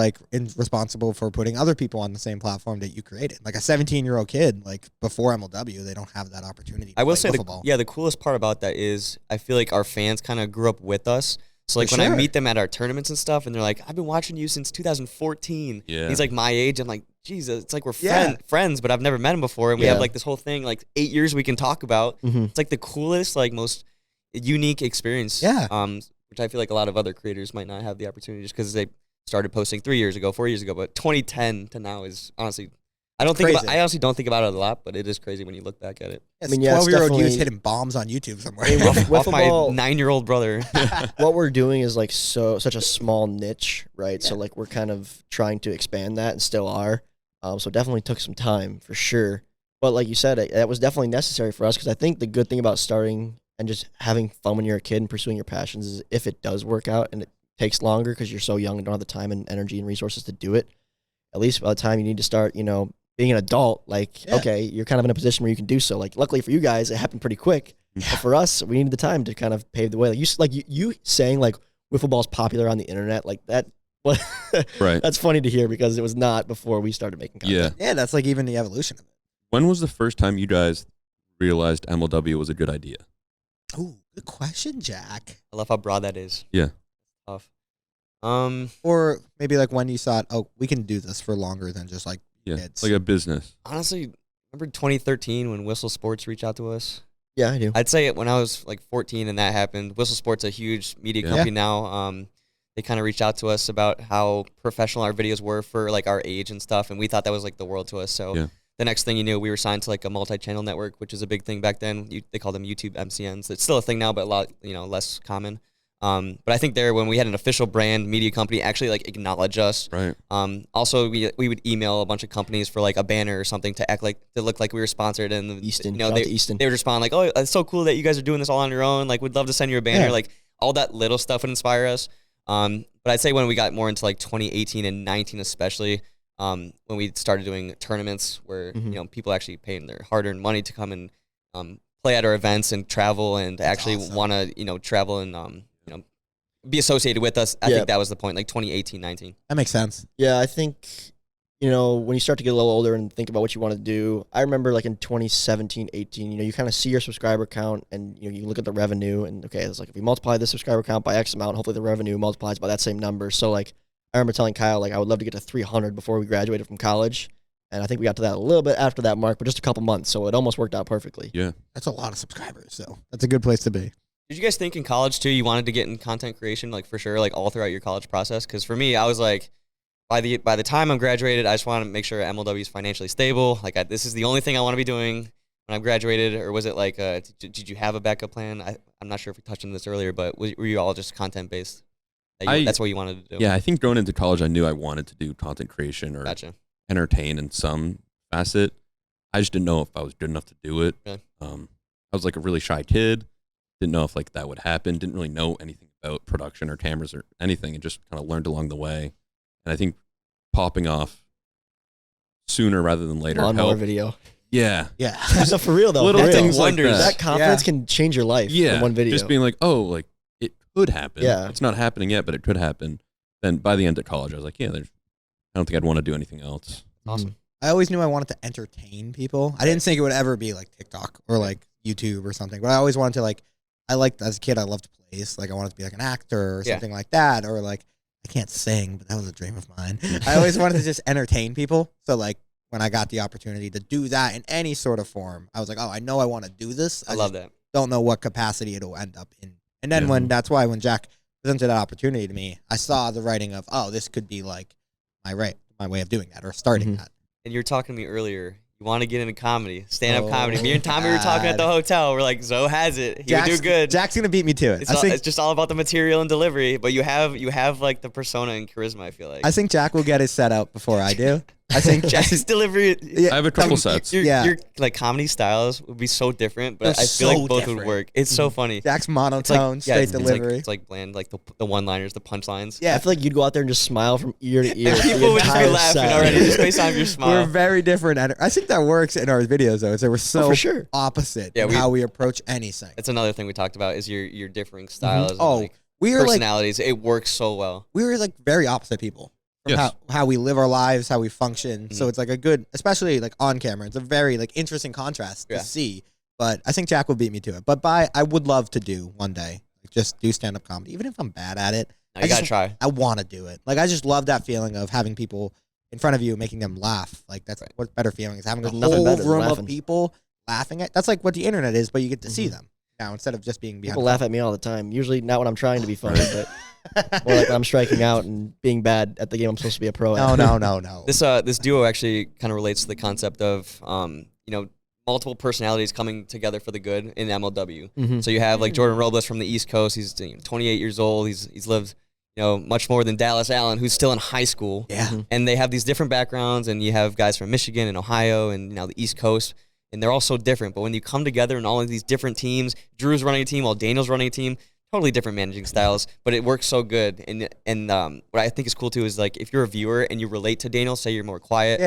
responsible for putting other people on the same platform that you created. A 17-year-old kid, before MLW, they don't have that opportunity. I will say the coolest part about that is I feel like our fans kind of grew up with us. So like when I meet them at our tournaments and stuff, and they're like, "I've been watching you since 2014." Yeah. He's like my age. I'm like, Jesus, it's like we're friends, but I've never met him before, and we have like this whole thing, like 8 years we can talk about. It's like the coolest, like most unique experience. Yeah. Which I feel like a lot of other creators might not have the opportunity just because they started posting 3 years ago, 4 years ago. But 2010 to now is honestly, I honestly don't think about it a lot, but it is crazy when you look back at it. I mean, 12-year-old you is hitting bombs on YouTube somewhere. Off my 9-year-old brother. What we're doing is like such a small niche, right? Yeah. So like we're kind of trying to expand that and still are. So definitely took some time for sure. But like you said, that was definitely necessary for us because I think the good thing about starting and just having fun when you're a kid and pursuing your passions is if it does work out and it takes longer because you're so young and don't have the time and energy and resources to do it, at least by the time you need to start, being an adult, okay, you're kind of in a position where you can do so. Like, luckily for you guys, it happened pretty quick. But for us, we needed the time to kind of pave the way. You saying like wiffle ball's popular on the internet, like that. Right. That's funny to hear because it was not before we started making content. Yeah, that's like even the evolution of it. When was the first time you guys realized MLW was a good idea? Oh, good question, Jack. I love how broad that is. Yeah. Tough. Or maybe like when you thought, oh, we can do this for longer than just like kids. Like a business. Honestly, remember 2013 when Whistle Sports reached out to us? Yeah, I do. I'd say it when I was like 14 and that happened. Whistle Sports, a huge media company now. They kind of reached out to us about how professional our videos were for like our age and stuff, and we thought that was like the world to us. So the next thing you knew, we were signed to like a multi-channel network, which is a big thing back then. They call them YouTube MCNs. It's still a thing now, but a lot less common. But I think when we had an official brand media company actually like acknowledge us. Right. Also, we would email a bunch of companies for like a banner or something to look like we were sponsored. And Easton, they would respond like, "Oh, it's so cool that you guys are doing this all on your own. Like, we'd love to send you a banner." Like all that little stuff would inspire us. But I'd say when we got more into like 2018 and 19 especially, when we started doing tournaments where people actually paying their hard-earned money to come and play at our events and travel and actually want to travel and be associated with us. I think that was the point, like 2018, 19. That makes sense. Yeah, I think, when you start to get a little older and think about what you want to do, I remember like in 2017, 18, you kind of see your subscriber count and you look at the revenue and okay, it's like if we multiply the subscriber count by X amount, hopefully the revenue multiplies by that same number. So like I remember telling Kyle, like I would love to get to 300 before we graduated from college. And I think we got to that a little bit after that mark, but just a couple months. So it almost worked out perfectly. Yeah. That's a lot of subscribers. So that's a good place to be. Did you guys think in college too you wanted to get in content creation, like for sure, like all throughout your college process? Because for me, I was like, by the time I'm graduated, I just want to make sure MLW is financially stable. Like this is the only thing I want to be doing when I'm graduated. Or was it like, did you have a backup plan? I'm not sure if we touched on this earlier, but were you all just content based? That's what you wanted to do. Yeah, I think going into college, I knew I wanted to do content creation or entertain in some facet. I just didn't know if I was good enough to do it. Okay. I was like a really shy kid. Didn't know if like that would happen. Didn't really know anything about production or cameras or anything, and just kind of learned along the way. And I think popping off sooner rather than later Lawnmower video. Yeah. So for real though, little things like wonders. that confidence can change your life. Yeah, in one video. Just being like, oh, like it could happen. Yeah, it's not happening yet, but it could happen. Then by the end of college, I was like, I don't think I'd want to do anything else. Awesome. I always knew I wanted to entertain people. I didn't think it would ever be like TikTok or like YouTube or something, but I always wanted to like. I liked as a kid. I loved plays. Like I wanted to be like an actor or something like that, or like I can't sing, but that was a dream of mine. I always wanted to just entertain people. So like when I got the opportunity to do that in any sort of form, I was like, oh, I know I want to do this. I love that. Don't know what capacity it'll end up in. And then when Jack presented that opportunity to me, I saw the writing of, oh, this could be like my way of doing that or starting that. And you were talking to me earlier. You want to get into comedy, stand-up comedy. Me and Tommy were talking at the hotel. We're like, Zoe has it. He would do good. Jack's going to beat me to it. It's just all about the material and delivery, but you have like the persona and charisma, I feel like. I think Jack will get his set out before I do. I think Jack's delivery. I have a couple sets. Your like comedy styles would be so different, but I feel like both would work. It's so funny. Jack's monotone, straight delivery. It's like bland, like the one-liners, the punchlines. Yeah, I feel like you'd go out there and just smile from ear to ear. People would just be laughing already just based on your smile. We're very different. I think that works in our videos though. We're so for sure. opposite in how we approach anything. It's another thing we talked about is your differing styles. We are personalities. It works so well. We were like very opposite people. From how we live our lives, how we function. So it's like a good, especially like on camera, it's a very like interesting contrast to see. But I think Jack will beat me to it. But I would love to do one day like just do stand up comedy, even if I'm bad at it. I gotta try. I want to do it. Like I just love that feeling of having people in front of you, making them laugh. Like that's what better feeling is having a whole room of people laughing at. That's like what the internet is, but you get to see them now instead of just being behind. People laugh at me all the time. Usually not when I'm trying to be funny, but more like when I'm striking out and being bad at the game I'm supposed to be a pro at. No. This duo actually kind of relates to the concept of multiple personalities coming together for the good in MLW. So you have like Jordan Robles from the East Coast. He's 28 years old. He's lived much more than Dallas Allen, who's still in high school. Yeah. And they have these different backgrounds, and you have guys from Michigan and Ohio and the East Coast, and they're all so different. But when you come together in all of these different teams, Drew's running a team while Daniel's running a team, totally different managing styles, but it works so good. And what I think is cool too is like if you're a viewer and you relate to Daniel, say you're more quiet,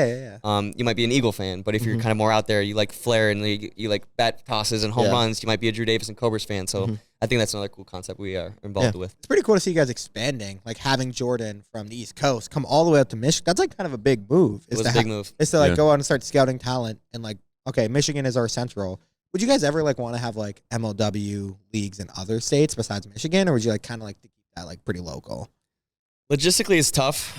you might be an Eagle fan, but if you're kind of more out there, you like flair and you like bat tosses and home runs, you might be a Drew Davis and Cobras fan. So I think that's another cool concept we are involved with. It's pretty cool to see you guys expanding, like having Jordan from the East Coast come all the way up to Michigan. That's like kind of a big move. It was a big move. It's to like go out and start scouting talent and like, okay, Michigan is our central. Would you guys ever like want to have like MLW leagues in other states besides Michigan, or would you like kind of like to keep that like pretty local? Logistically, it's tough.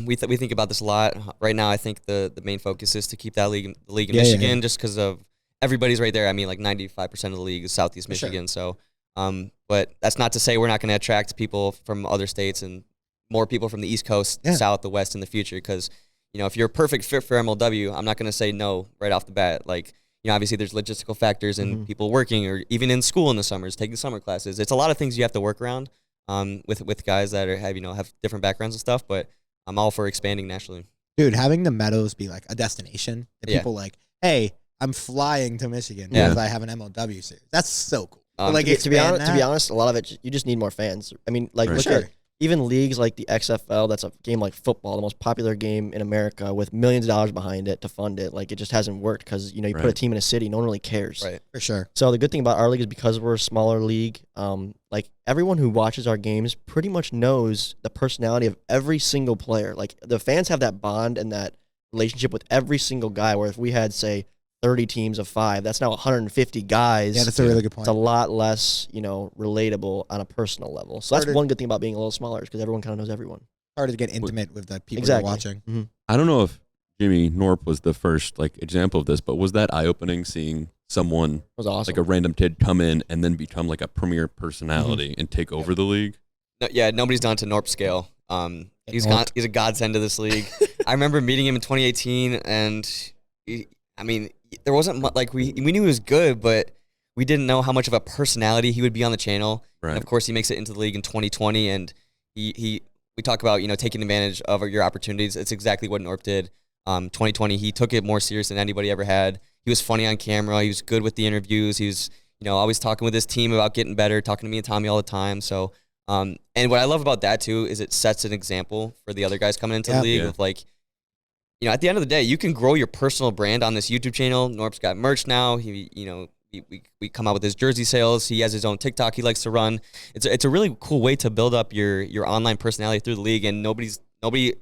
We think about this a lot. Right now, I think the main focus is to keep that league in Michigan, just because of everybody's right there. I mean, like 95% of the league is Southeast Michigan. So, but that's not to say we're not going to attract people from other states and more people from the East Coast, South, the West in the future. Because if you're a perfect fit for MLW, I'm not going to say no right off the bat. Like, obviously there's logistical factors and people working or even in school in the summers, taking summer classes. It's a lot of things you have to work around with guys that have different backgrounds and stuff, but I'm all for expanding nationally. Dude, having the Meadows be like a destination that people like, hey, I'm flying to Michigan because I have an MLW series. That's so cool. Like to be honest, a lot of it, you just need more fans. I mean, like look at even leagues like the XFL, that's a game like football, the most popular game in America with millions of dollars behind it to fund it. Like it just hasn't worked because, you put a team in a city, no one really cares. Right. For sure. So the good thing about our league is because we're a smaller league, like everyone who watches our games pretty much knows the personality of every single player. Like the fans have that bond and that relationship with every single guy, where if we had, say, 30 teams of 5, that's now 150 guys. Yeah, that's a really good point. It's a lot less, relatable on a personal level. So that's one good thing about being a little smaller, is because everyone kind of knows everyone. Hard to get intimate with the people you're watching. I don't know if Jimmy Norp was the first example of this, but was that eye-opening seeing someone was awesome. like a random kid come in and then become like a premier personality and take over the league? No, nobody's done it to Norp scale. He's a godsend to this league. I remember meeting him in 2018, and there wasn't much, we knew he was good, but we didn't know how much of a personality he would be on the channel. Right. And of course, he makes it into the league in 2020, and we talk about taking advantage of your opportunities. It's exactly what Norp did. 2020, he took it more serious than anybody ever had. He was funny on camera. He was good with the interviews. He was always talking with his team about getting better, talking to me and Tommy all the time. So and what I love about that too is it sets an example for the other guys coming into the league with at the end of the day, you can grow your personal brand on this YouTube channel. Norp's got merch now. We come out with his jersey sales. He has his own TikTok he likes to run. It's a really cool way to build up your online personality through the league. And nobody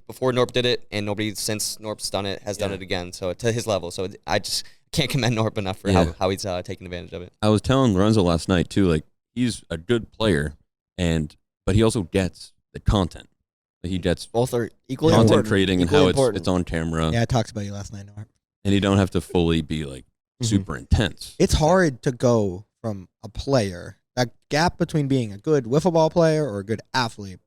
before Norp did it, and nobody since Norp's done it has done it again. So to his level. So I just can't commend Norp enough for how he's taking advantage of it. I was telling Lorenzo last night too, he's a good player, but he also gets the content. He gets both are equally content important. creating and how it's on camera. Yeah, I talked about you last night, Norp. And you don't have to fully be super intense. It's hard to go from a player, that gap between being a good wiffle ball player or a good athlete,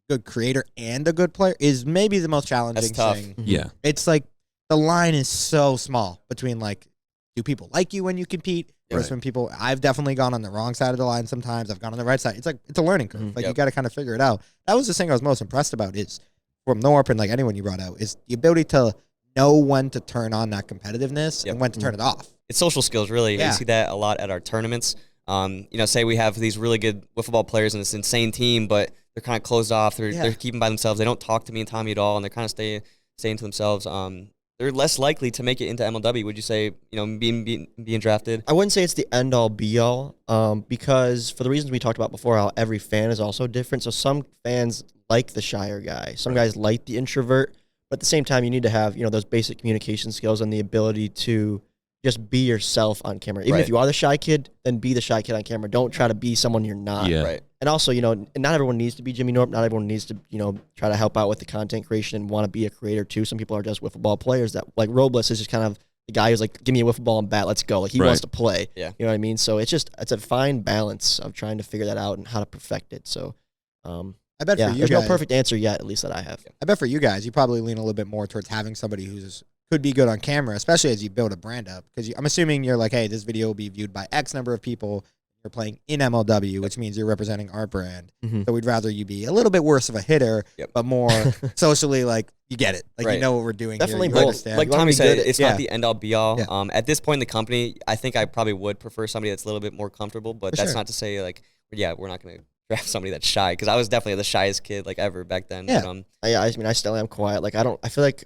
good creator and a good player is maybe the most challenging thing. Yeah. It's like the line is so small between do people like you when you compete versus when people, I've definitely gone on the wrong side of the line sometimes. I've gone on the right side. It's a learning curve. You got to kind of figure it out. That was the thing I was most impressed about is from Norp and anyone you brought out is the ability to know when to turn on that competitiveness and when to turn it off. It's social skills, really. Yeah. We see that a lot at our tournaments. Say we have these really good wiffle ball players in this insane team, but they're kind of closed off. They're keeping by themselves. They don't talk to me and Tommy at all, and they're kind of staying to themselves. They're less likely to make it into MLW. Would you say, being drafted? I wouldn't say it's the end all be all, because for the reasons we talked about before, how every fan is also different. So some fans like the shyer guy, some guys like the introvert, but at the same time, you need to have those basic communication skills and the ability to just be yourself on camera. Even if you are the shy kid, then be the shy kid on camera. Don't try to be someone you're not. Yeah. Right. And also, not everyone needs to be Jimmy Norp. Not everyone needs to, try to help out with the content creation and want to be a creator too. Some people are just wiffle ball players that, like, Robles is just kind of the guy who's like, give me a wiffle ball and bat, let's go. Like, he wants to play. Yeah. You know what I mean? So it's a fine balance of trying to figure that out and how to perfect it. So, I bet for you there's guys, no perfect answer yet, at least that I have. I bet for you guys, you probably lean a little bit more towards having somebody who's could be good on camera, especially as you build a brand up. Because I'm assuming you're like, hey, this video will be viewed by X number of people. You're playing in MLW, which means you're representing our brand. Mm-hmm. So we'd rather you be a little bit worse of a hitter, but more socially, like, you get it. Like, you know what we're doing. Definitely here. both. Understand. Like Tommy said, it's not the end all be all. Yeah. At this point in the company, I think I probably would prefer somebody that's a little bit more comfortable, but that's not to say, like, we're not going to draft somebody that's shy, because I was definitely the shyest kid, like, ever back then. Yeah. But, I mean, I still am quiet. Like, I feel like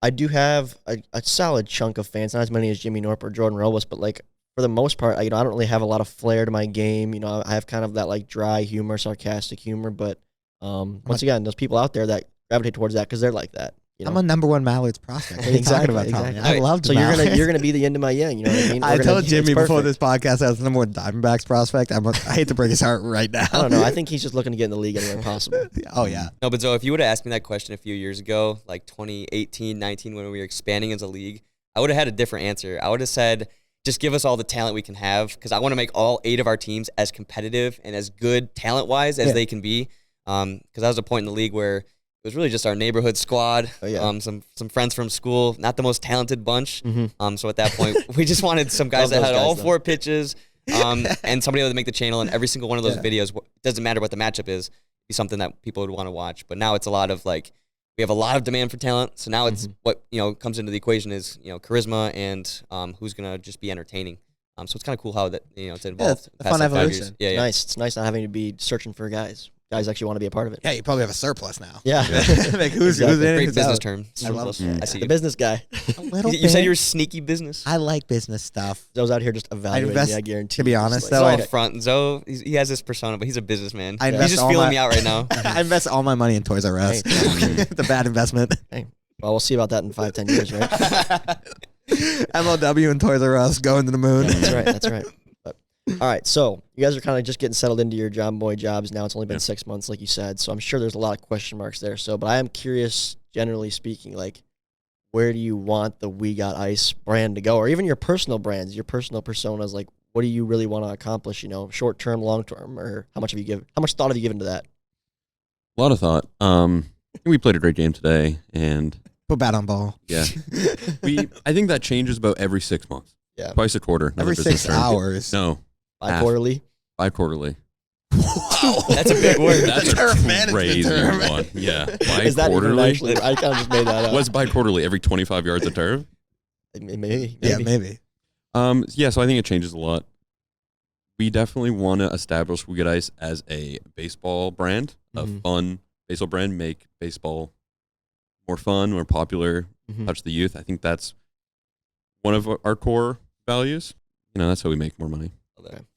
I do have a solid chunk of fans, not as many as Jimmy Norp or Jordan Robles, but, like, for the most part, I don't really have a lot of flair to my game. I have kind of that, like, dry humor, sarcastic humor, but once again, there's people out there that gravitate towards that because they're like that. I'm a #1 Mallards prospect. What are you talking about, Tommy? Exactly. I love so you're gonna be the yin to my yang. You know what I mean? I told Jimmy before this podcast I was the #1 Diamondbacks prospect. I hate to break his heart right now. I don't know. I think he's just looking to get in the league anywhere possible. Oh, yeah. No, but Zoe, if you would have asked me that question a few years ago, like 2018, 19, when we were expanding as a league, I would have had a different answer. I would have said, just give us all the talent we can have, because I want to make all 8 of our teams as competitive and as good talent-wise as they can be. Because that was a point in the league where it was really just our neighborhood squad, some friends from school, not the most talented bunch. So at that point, we just wanted some guys that had all 4 pitches, and somebody that would make the channel, and every single one of those videos, doesn't matter what the matchup is, be something that people would want to watch. But now it's a lot of, like, we have a lot of demand for talent, so now it's what comes into the equation is charisma and who's gonna just be entertaining. So it's kind of cool how that it's involved. Yeah, a fun evolution. Yeah, nice. It's nice not having to be searching for guys. Guys actually want to be a part of it. Yeah, you probably have a surplus now. Yeah. Like, who's in great it? business term. I love I see The you. business guy. A little You said bit. you were sneaky business. I like business stuff. Zoe's out here just evaluating invest- me, I guarantee. to be you. honest, Just though, It's I- all front. Zoe, he has this persona, but he's a businessman. I He's invest just all feeling my- me out right now. I invest all my money in Toys R Us. It's a bad investment. Hey, well, we'll see about that in 5-10 years, right? MLW and Toys R Us going to the moon. That's right. That's right. But, all right. So you guys are kind of just getting settled into your Jomboy jobs now. It's only been 6 months, like you said. So I'm sure there's a lot of question marks there. So, but I am curious, generally speaking, like, where do you want the We Got Ice brand to go, or even your personal brands, your personal personas? Like, what do you really want to accomplish? Short term, long term, or how much thought have you given to that? A lot of thought. We played a great game today, and Put bat on ball. yeah, I think that changes about every 6 months. Yeah. Twice a quarter. another Every business 6 term. hours. No, Bi-quarterly? bi-quarterly. Wow. That's a big word. That's turf a management crazy term. one. Yeah, Is that even bi-quarterly. actually? I kind of just made that up. What's bi-quarterly? Every 25 yards of turf? Maybe. Yeah, maybe. Yeah, so I think it changes a lot. We definitely want to establish We Get Ice as a baseball brand, a fun baseball brand, make baseball more fun, more popular, touch the youth. I think that's one of our core values. That's how we make more money.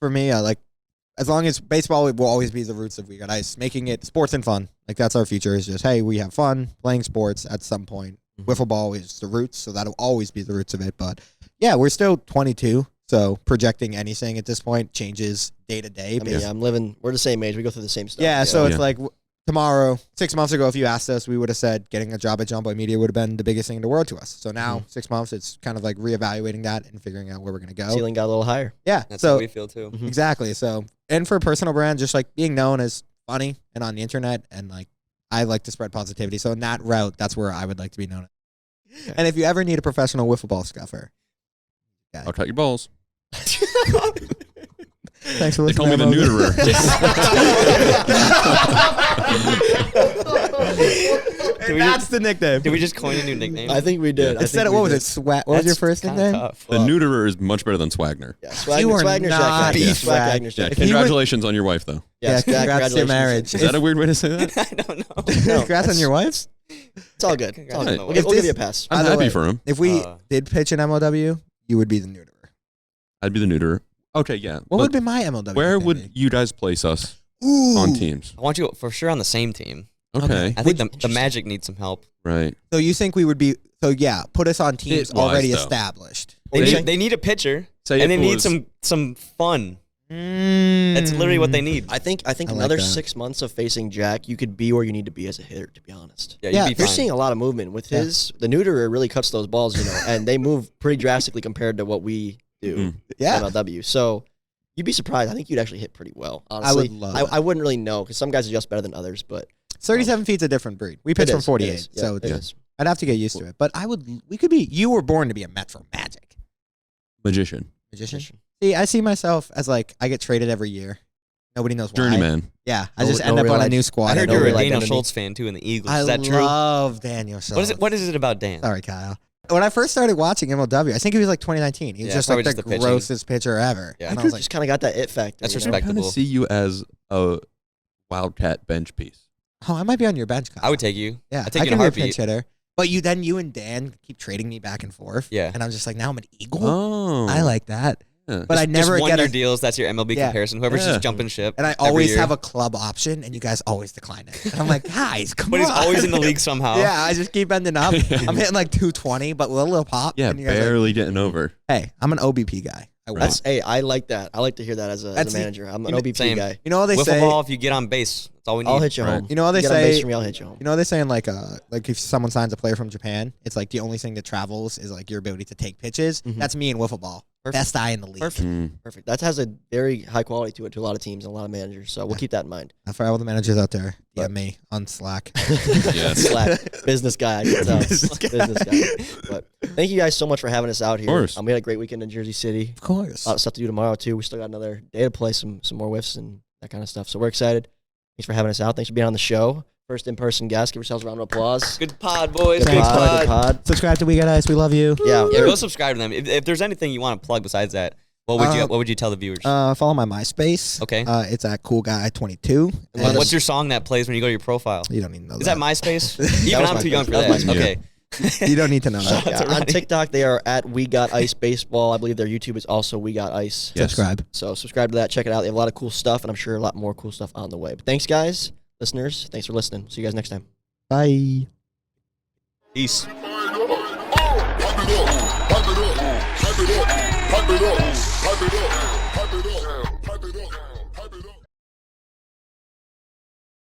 For me, as long as baseball will always be the roots of We Got Ice, making it sports and fun. Like, that's our future, is just, hey, we have fun playing sports at some point. Wiffle ball is the roots, so that'll always be the roots of it. But yeah, we're still 22, so projecting anything at this point changes day to day. I mean, we're the same age. We go through the same stuff. Yeah, so it's like tomorrow, 6 months ago, if you asked us, we would have said getting a job at Jomboy Media would have been the biggest thing in the world to us. So now, 6 months, it's kind of like reevaluating that and figuring out where we're going to go. Ceiling got a little higher. Yeah, That's so how we feel too. exactly. So, and for personal brand, just like being known as funny and on the internet, and like I like to spread positivity. So in that route, that's where I would like to be known. And if you ever need a professional wiffle ball scuffer, I'll cut your balls. thanks for They listening. call me the neuterer. That's the nickname. Did we just coin a new nickname? I think we did. Instead of, what was it? What was your first nickname? The neuterer is much better than Swagner. Yeah, You are Swagner's not Jack. beef Swag rag. Wagner's Yeah, Jack. he congratulations on your wife, though. Yeah, Yes, Jack, congrats to your congratulations. marriage. Is that a weird way to say that? I don't know. Congrats on your wife. It's all good. It's all good. Congrats. We'll give If you a pass. I'm By the happy way, for him. If we did pitch an MLW, you would be the neuterer. I'd be the neuterer. Okay, yeah. What but would be my MLW? where nickname would be? you guys place us Ooh. on teams? I want you for sure on the same team. Okay. I think the Magic needs some help. Right. So you think we would be? So yeah, put us on teams Fit-wise, already though. established. They need a pitcher, and they need some fun. That's literally what they need. I think another 6 months of facing Jack, you could be where you need to be as a hitter, to be honest. Yeah, you're seeing a lot of movement. With the neuterer really cuts those balls, and they move pretty drastically compared to what we do MLW. So you'd be surprised. I think you'd actually hit pretty well, honestly. I wouldn't really know, because some guys adjust better than others, but 37 feet's a different breed. We pitch from 48, so I'd have to get used to it. But you were born to be a Metro Magic. Magician. See, I see myself as like, I get traded every year. Nobody knows why. Journeyman. Yeah, I just end up on a new squad. I heard you're a Daniel Schultz fan too in the Eagles. Is that true? I love Daniel Schultz. What is it about Dan? Sorry, Kyle. When I first started watching MLW, I think it was like 2019. He was just like the grossest pitcher ever. Yeah. And I was like, just kind of got that it factor. That's respectable. I kind of see you as a Wildcat bench piece. Oh, I might be on your bench, Kyle. I would take you. Yeah, I take you in a heartbeat. Pinch hitter. But you and Dan keep trading me back and forth. Yeah. And I'm just like, now I'm an Eagle. Oh. I like that. Yeah. But I never just get one-year deals. That's your MLB comparison. Whoever's just jumping ship. And I always have a club option, and you guys always decline it. And I'm like, guys, come on. But he's always in the league somehow. Yeah, I just keep ending up. I'm hitting like 220, but with a little pop. Yeah, and you guys barely getting over. Hey, I'm an OBP guy. I like that. I like to hear that as a manager. I'm an OBP guy. You know what they Wiffle say? Ball, if you get on base, that's all we need. I'll hit you home. You know what they Get on say? base from me, I'll hit you home. You know what they say in like if someone signs a player from Japan, it's like the only thing that travels is like your ability to take pitches. That's me in Wiffle Ball. Best eye in the league. Perfect. That has a very high quality to it to a lot of teams and a lot of managers. So we'll keep that in mind. For all the managers out there, DM me on Slack. Slack. Business guy. I can tell. Business guy. But thank you guys so much for having us out here. Of course. We had a great weekend in Jersey City. Of course. A lot of stuff to do tomorrow too. We still got another day to play some more whiffs and that kind of stuff. So we're excited. Thanks for having us out. Thanks for being on the show. First in-person guest. Give yourselves a round of applause. Good pod, boys. Good pod. Subscribe to We Got Ice. We love you. Yeah, go subscribe to them. If there's anything you want to plug besides that, what would you tell the viewers? Follow my MySpace. Okay. It's at CoolGuy22. What's your song that plays when you go to your profile? You don't even know that. Is that MySpace? Even I'm too young for that. Okay. You don't need to know that. On TikTok, they are at We Got Ice Baseball. I believe their YouTube is also We Got Ice. Yes. Subscribe. So subscribe to that. Check it out. They have a lot of cool stuff, and I'm sure a lot more cool stuff on the way. But thanks, guys, listeners. Thanks for listening. See you guys next time. Bye. Peace. Pipe it up.